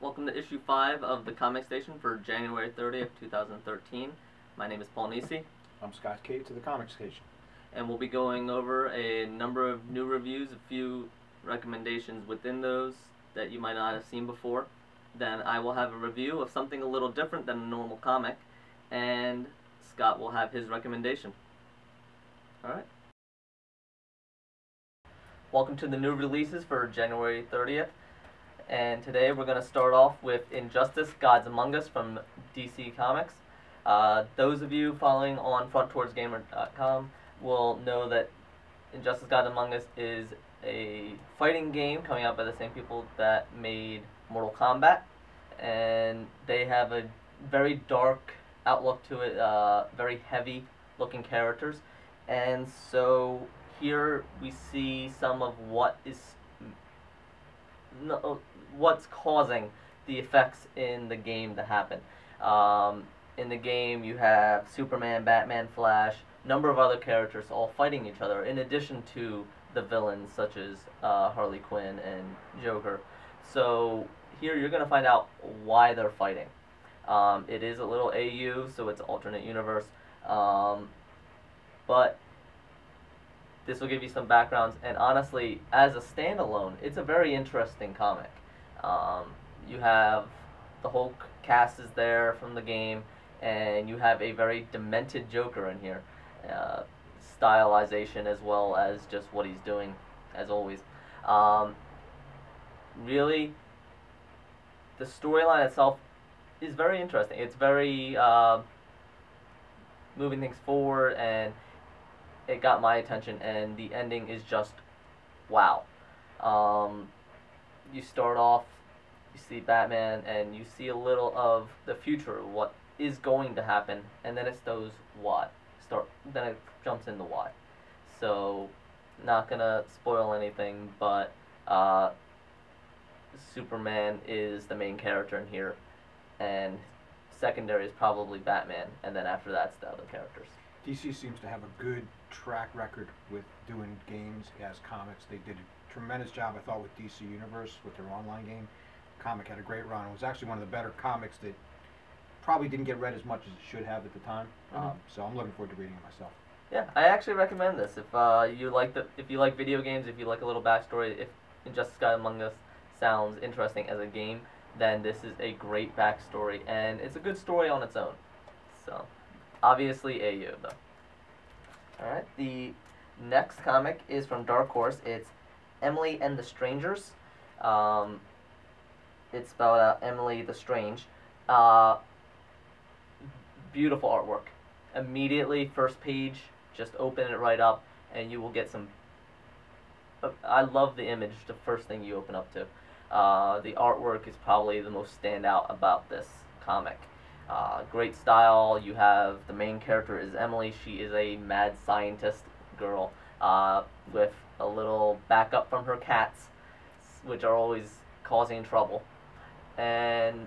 Welcome to issue 5 of the Comic Station for January 30th, 2013. My name is Paul Neafsey. I'm Scott Kaitz of the Comic Station. And we'll be going over a number of new reviews, a few recommendations within those that you might not have seen before. Then I will have a review of something a little different than a normal comic, and Scott will have his recommendation. Alright. Welcome to the new releases for January 30th. And today we're going to start off with Injustice: Gods Among Us from DC Comics. Those of you following on fronttowardsgamer.com will know that Injustice: Gods Among Us is a fighting game coming out by the same people that made Mortal Kombat, and they have a very dark outlook to it, very heavy looking characters, and so here we see some of what's causing the effects in the game to happen. In the game you have Superman, Batman, Flash, number of other characters all fighting each other, in addition to the villains such as Harley Quinn and Joker. So here you're going to find out why they're fighting. It is a little AU, so it's alternate universe, but this will give you some backgrounds, and honestly, as a standalone, it's a very interesting comic. You have the whole cast is there from the game, and you have a very demented Joker in here. Stylization as well as just what he's doing, as always. Really, the storyline itself is very interesting. It's very moving things forward, and it got my attention, and the ending is just wow. You start off, you see Batman, and you see a little of the future, what is going to happen, and then it shows why. Then it jumps into why. So, not gonna spoil anything, but Superman is the main character in here, and secondary is probably Batman, and then after that's the other characters. DC seems to have a good track record with doing games as comics. They did a tremendous job, I thought, with DC Universe, with their online game. Comic had a great run. It was actually one of the better comics that probably didn't get read as much as it should have at the time. So I'm looking forward to reading it myself. Yeah, I actually recommend this. If you like video games, if you like a little backstory, if Injustice: Gods Among Us sounds interesting as a game, then this is a great backstory, and it's a good story on its own. So, obviously AU though. Alright, the next comic is from Dark Horse. It's Emily and the Strangers. It's about Emily the Strange. Beautiful artwork. Immediately, first page, just open it right up, and you will get some... I love the image, the first thing you open up to. The artwork is probably the most standout about this comic. Great style. You have the main character is Emily. She is a mad scientist girl with a little backup from her cats, which are always causing trouble. And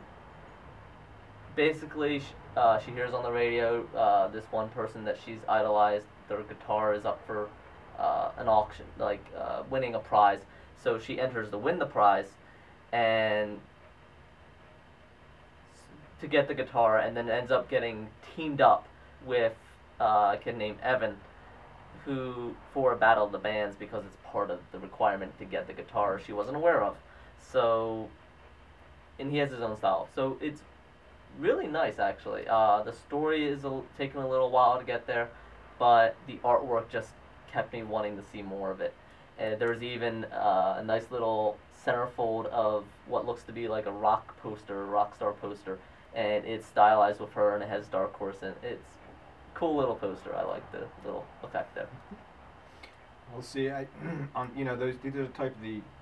basically, she hears on the radio this one person that she's idolized, their guitar is up for an auction, like winning a prize. So she enters to win the prize, and to get the guitar, and then ends up getting teamed up with a kid named Evan, who for a battle of the bands, because it's part of the requirement to get the guitar she wasn't aware of. So, and he has his own style. So it's really nice, actually. The story is taking a little while to get there, but the artwork just kept me wanting to see more of it. And there's even a nice little centerfold of what looks to be like a rock star poster, and it's stylized with her, and it has Dark Horse, and it's a cool little poster. I like the little effect there. Well, see,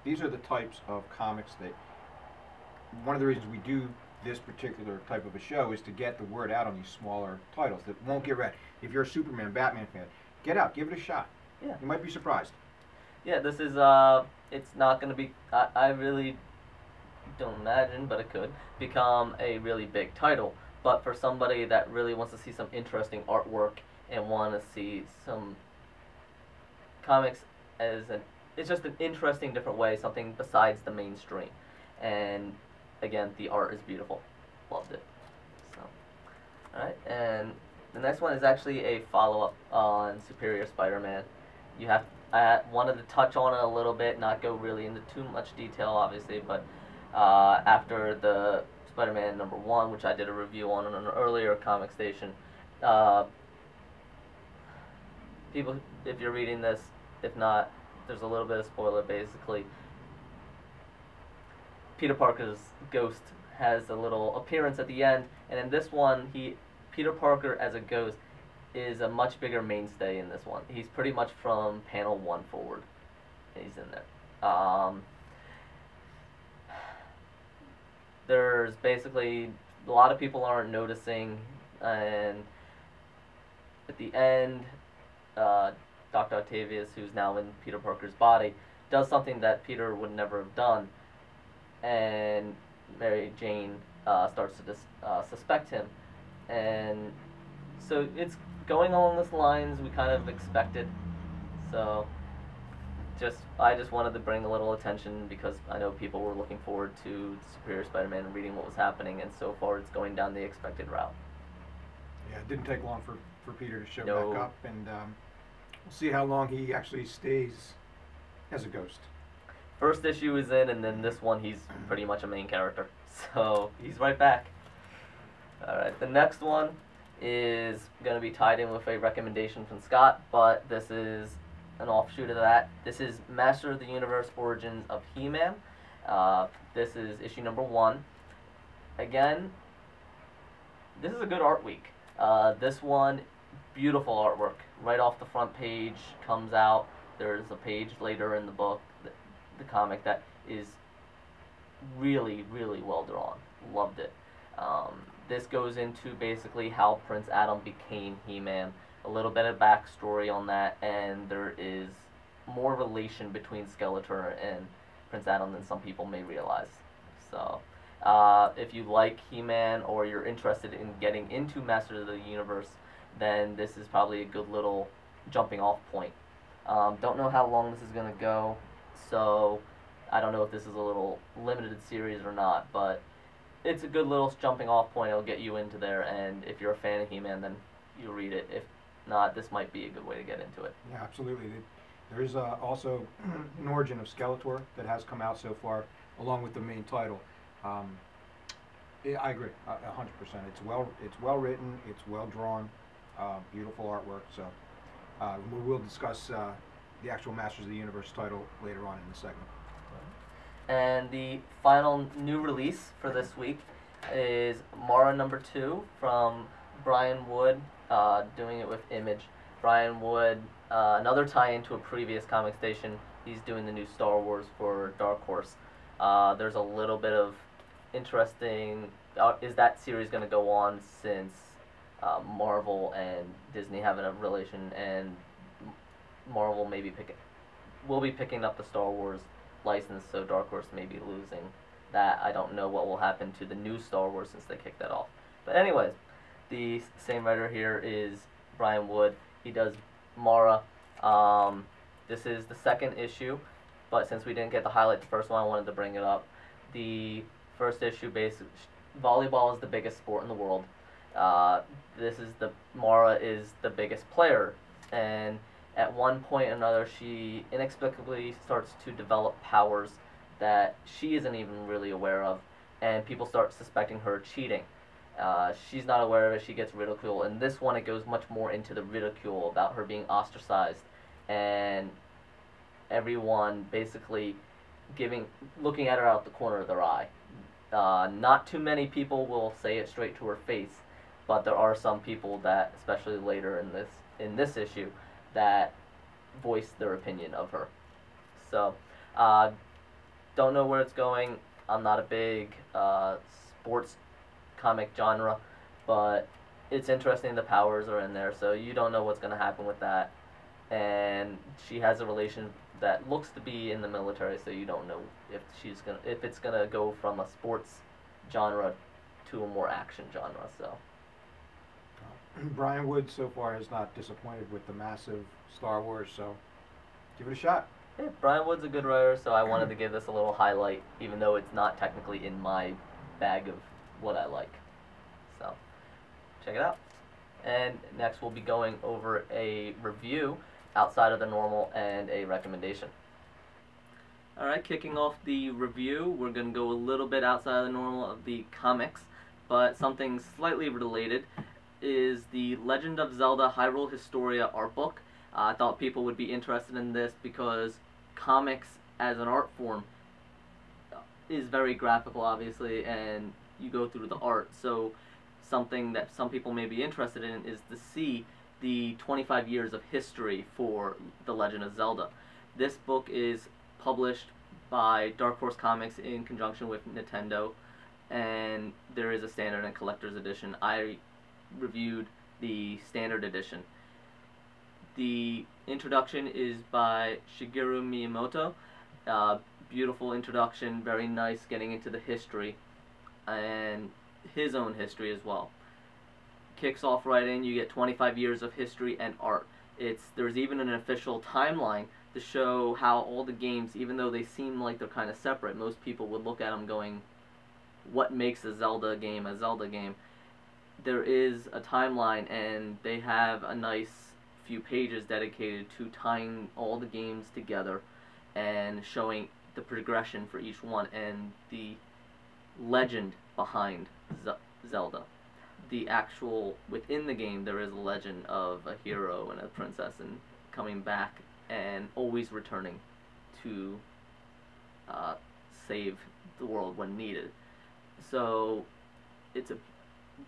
these are the types of comics that, one of the reasons we do this particular type of a show is to get the word out on these smaller titles that won't get read. If you're a Superman, Batman fan, get out, give it a shot. Yeah. You might be surprised. Yeah, this is, it's not going to be, I really don't imagine, but it could become a really big title. But for somebody that really wants to see some interesting artwork and want to see some comics as it's just an interesting, different way, something besides the mainstream. And again, the art is beautiful. Loved it. So, all right, and the next one is actually a follow-up on Superior Spider-Man. You have I wanted to touch on it a little bit, not go really into too much detail, obviously, but after the Spider-Man #1, which I did a review on an earlier comic station, people, if you're reading this, if not, there's a little bit of spoiler, basically. Peter Parker's ghost has a little appearance at the end, and in this one, Peter Parker as a ghost is a much bigger mainstay in this one. He's pretty much from panel 1 forward. He's in there. There's basically a lot of people aren't noticing, and at the end, Dr. Octavius, who's now in Peter Parker's body, does something that Peter would never have done, and Mary Jane starts to suspect him, and so it's going along this lines we kind of expected. So I just wanted to bring a little attention because I know people were looking forward to Superior Spider-Man and reading what was happening, and so far it's going down the expected route. Yeah, it didn't take long for Peter to show No. back up, and we'll see how long he actually stays as a ghost. First issue is in, and then this one he's pretty much a main character, so he's right back. Alright, the next one is going to be tied in with a recommendation from Scott, but this is an offshoot of that. This is Master of the Universe Origins of HeMan. This is issue #1. Again, this is a good art week. This one, beautiful artwork. Right off the front page comes out. There's a page later in the book, the comic, that is really, really well drawn. Loved it. This goes into basically how Prince Adam became He-Man, a little bit of backstory on that, and there is more relation between Skeletor and Prince Adam than some people may realize. So, if you like He-Man or you're interested in getting into Masters of the Universe, then this is probably a good little jumping off point. Don't know how long this is going to go, so I don't know if this is a little limited series or not, but it's a good little jumping off point. It'll get you into there, and if you're a fan of He-Man, then you'll read it. If not, this might be a good way to get into it. Yeah, absolutely. There is also an origin of Skeletor that has come out so far, along with the main title. I agree, 100%. It's well written, it's well drawn, beautiful artwork. So we will discuss the actual Masters of the Universe title later on in the segment. And the final new release for this week is Mara #2 from Brian Wood, doing it with Image. Brian Wood, another tie-in to a previous comic station. He's doing the new Star Wars for Dark Horse. There's a little bit of interesting, is that series going to go on since Marvel and Disney having a relation, and Marvel will be picking up the Star Wars license, so Dark Horse may be losing that. I don't know what will happen to the new Star Wars since they kicked that off. But anyways, the same writer here is Brian Wood. He does Mara. This is the second issue, but since we didn't get to highlight the first one, I wanted to bring it up. The first issue, basically, volleyball is the biggest sport in the world. Mara is the biggest player, and at one point or another, she inexplicably starts to develop powers that she isn't even really aware of, and people start suspecting her cheating. She's not aware of it, she gets ridiculed, and this one it goes much more into the ridicule about her being ostracized, and everyone basically looking at her out the corner of their eye. Not too many people will say it straight to her face, but there are some people that, especially later in this issue, that voice their opinion of her. So, don't know where it's going. I'm not a big sports comic genre, but it's interesting the powers are in there, so you don't know what's going to happen with that. And she has a relation that looks to be in the military, so you don't know if it's gonna go from a sports genre to a more action genre. So Brian Wood so far has not disappointed with the massive Star Wars, so Give it a shot. Yeah, Brian Wood's a good writer, so I wanted to give this a little highlight, even though it's not technically in my bag of what I like. So, check it out. And next we'll be going over a review outside of the normal and a recommendation. Alright, kicking off the review, we're going to go a little bit outside of the normal of the comics, but something slightly related is the Legend of Zelda Hyrule Historia art book. I thought people would be interested in this because comics as an art form is very graphical, obviously, and you go through the art. So something that some people may be interested in is to see the 25 years of history for The Legend of Zelda. This book is published by Dark Horse Comics in conjunction with Nintendo, and there is a standard and collector's edition. I reviewed the standard edition. The introduction is by Shigeru Miyamoto. Beautiful introduction, very nice, getting into the history and his own history as well. Kicks off right in, you get 25 years of history and art. There's even an official timeline to show how all the games, even though they seem like they're kind of separate, most people would look at them going, what makes a Zelda game a Zelda game? There is a timeline, and they have a nice few pages dedicated to tying all the games together and showing the progression for each one and the legend behind Zelda. The actual, within the game, there is a legend of a hero and a princess and coming back and always returning to save the world when needed. So it's a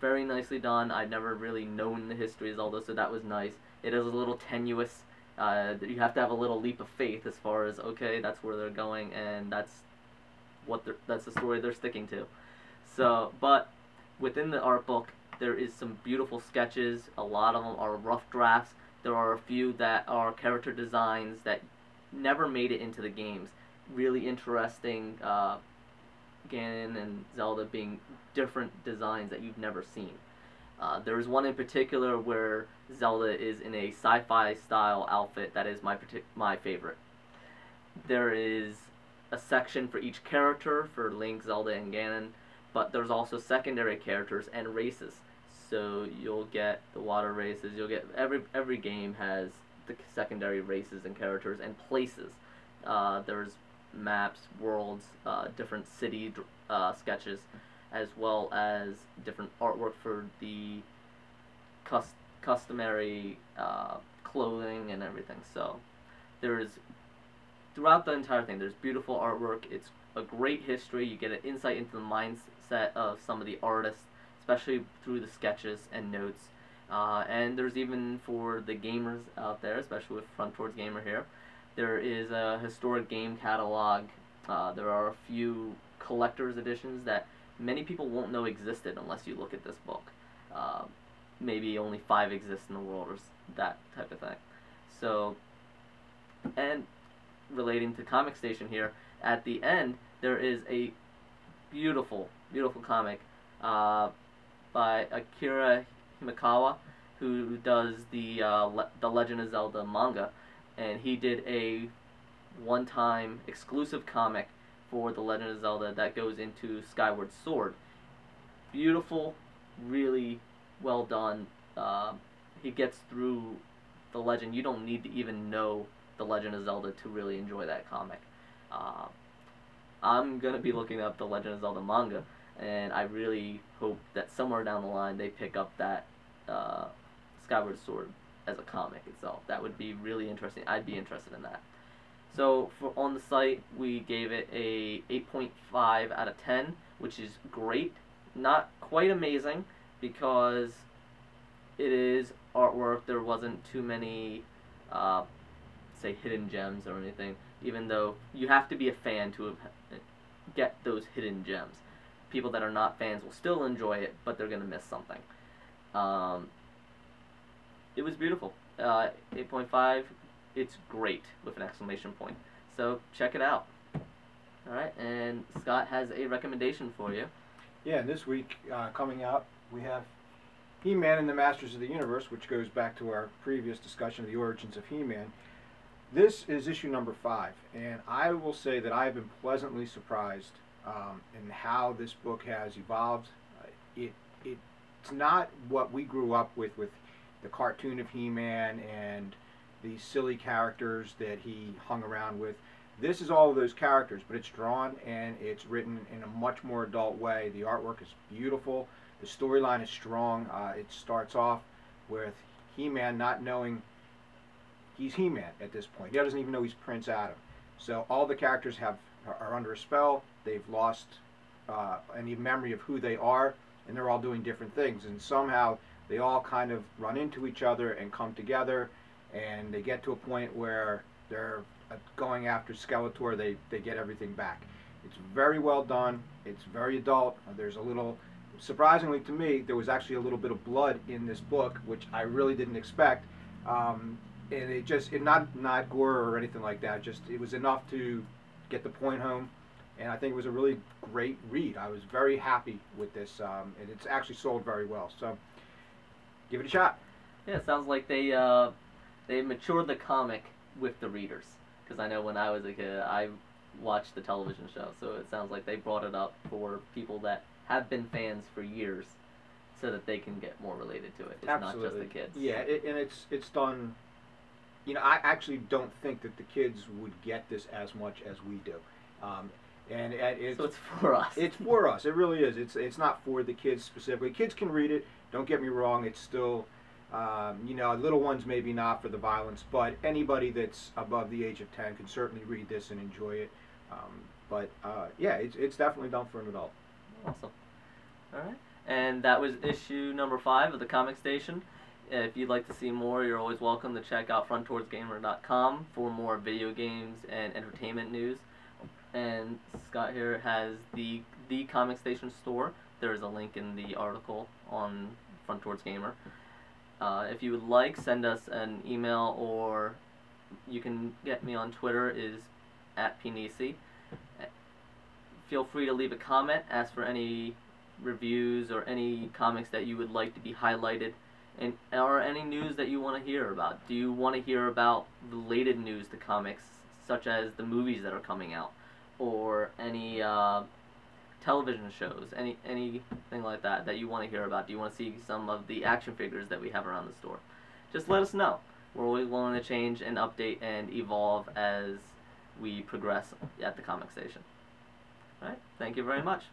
very nicely done. I've never really known the history of Zelda, so that was nice. It is a little tenuous. You have to have a little leap of faith as far as, okay, that's where they're going, and that's the story they're sticking to. So, but within the art book, there is some beautiful sketches. A lot of them are rough drafts. There are a few that are character designs that never made it into the games. Really interesting. Ganon and Zelda being different designs that you've never seen. There's one in particular where Zelda is in a sci-fi style outfit that is my favorite. There is a section for each character for Link, Zelda, and Ganon, but there's also secondary characters and races. So you'll get the water races. You'll get every game has the secondary races and characters and places. There's maps, worlds, different city sketches, as well as different artwork for the customary clothing and everything. So there's, throughout the entire thing, there's beautiful artwork. It's a great history. You get an insight into the mindset of some of the artists, especially through the sketches and notes. And there's even for the gamers out there, especially with Front Towards Gamer here, there is a historic game catalog. There are a few collector's editions that many people won't know existed unless you look at this book. Maybe only 5 exist in the world, or that type of thing. So, and relating to Comic Station here, at the end there is a beautiful, beautiful comic by Akira Himekawa, who does the Legend of Zelda manga, and he did a one-time exclusive comic for The Legend of Zelda that goes into Skyward Sword. Beautiful, really well done. He gets through the legend. You don't need to even know The Legend of Zelda to really enjoy that comic. I'm going to be looking up The Legend of Zelda manga, and I really hope that somewhere down the line they pick up that Skyward Sword as a comic itself. That would be really interesting. I'd be interested in that. So on the site, we gave it a 8.5 out of 10, which is great. Not quite amazing, because it is artwork. There wasn't too many, say, hidden gems or anything, even though you have to be a fan to get those hidden gems. People that are not fans will still enjoy it, but they're going to miss something. It was beautiful. 8.5, it's great with an exclamation point. So check it out. Alright, and Scott has a recommendation for you. Yeah, this week coming up we have HeMan and the Masters of the Universe, which goes back to our previous discussion of the origins of HeMan. This is issue number 5, and I will say that I have been pleasantly surprised in how this book has evolved. It's not what we grew up with the cartoon of He-Man and these silly characters that he hung around with. This is all of those characters, but it's drawn and it's written in a much more adult way. The artwork is beautiful. The storyline is strong. It starts off with He-Man not knowing he's He-Man at this point. He doesn't even know he's Prince Adam. So all the characters are under a spell. They've lost any memory of who they are, and they're all doing different things. And somehow they all kind of run into each other and come together, and they get to a point where they're going after Skeletor. They get everything back. It's very well done. It's very adult. There's a little, surprisingly to me, there was actually a little bit of blood in this book, which I really didn't expect. And it not gore or anything like that. Just it was enough to get the point home, and I think it was a really great read. I was very happy with this, and it's actually sold very well. So give it a shot. Yeah, it sounds like they matured the comic with the readers. Because I know when I was a kid, I watched the television show, so it sounds like they brought it up for people that have been fans for years, so that they can get more related to it. It's Absolutely. not just the kids. Yeah, and it's done. You know, I actually don't think that the kids would get this as much as we do. So it's for us. It's for us. It really is. It's not for the kids specifically. Kids can read it. Don't get me wrong. It's still, you know, little ones maybe not for the violence, but anybody that's above the age of 10 can certainly read this and enjoy it. Yeah, it's definitely done for an adult. Awesome. All right. And that was issue number 5 of the Comic Station. If you'd like to see more, you're always welcome to check out frontwardsgamer.com for more video games and entertainment news. And Scott here has the Comic Station store. There is a link in the article on Front Towards Gamer. If you would like, send us an email, or you can get me on Twitter, is @Paul Feel free to leave a comment, ask for any reviews or any comics that you would like to be highlighted, or any news that you want to hear about. Do you want to hear about related news to comics, such as the movies that are coming out, or any television shows, anything like that you want to hear about? Do you want to see some of the action figures that we have around the store? Just let us know. We're always willing to change and update and evolve as we progress at the Comic Station. All right, thank you very much.